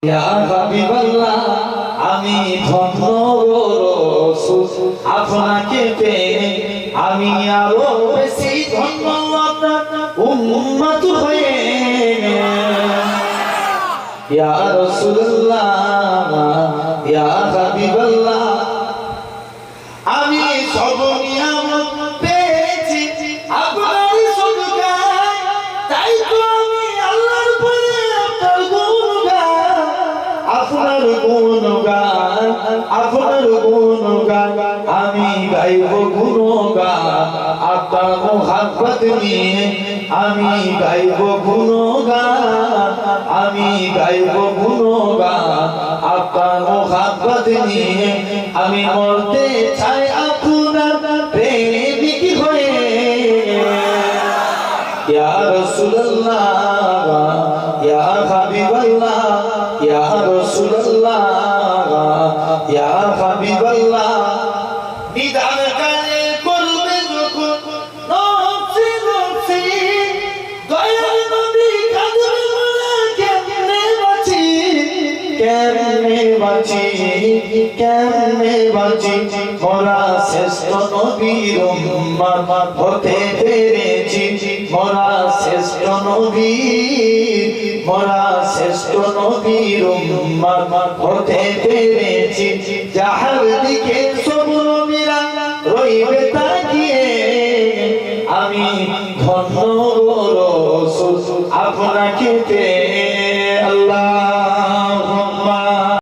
ইয়া হাবিবাল্লাহ আমি ধন্য রাসূল আপনাকে পেয়ে আমি আরো বেশি ধন্য আপনার উম্মত হয়ে ইয়া রাসূলুল্লাহ ইয়া হাবিবাল্লাহ আমি সব নিয়ামত পেয়েছি আপনার সদকায় তাই তো আমি আল্লাহর পরে আপনার গুণগান আমি গাইব গুণগান আপনার মুহাব্বত নিয়ে আমি গাইব গুণগান আমি গাইব গুণগান আপনার মুহাব্বত নিয়ে আমি মরতে চাই আপনার প্রেমিক হয়ে ইয়া রাসূলুল্লাহ ইয়া হাবিবাল্লাহ ইয়া রাসূলুল্লাহ ইয়া হাবিবাল্লাহ নিদান কানে করবে যখন নফসি নফসি দয়াল নবী কাঁদবে বলে কেমনে বাঁচি কেমনে বাঁচি মোরা শ্রেষ্ঠ নবীর উম্মত হতে পেরেছি মোরা শ্রেষ্ঠ নবীর উম্মত হতে পেরেছি যাহার দিকে সব নবীরা রইবে তাকিয়ে আমি ধন্য রাসূল আপনাকে পেয়ে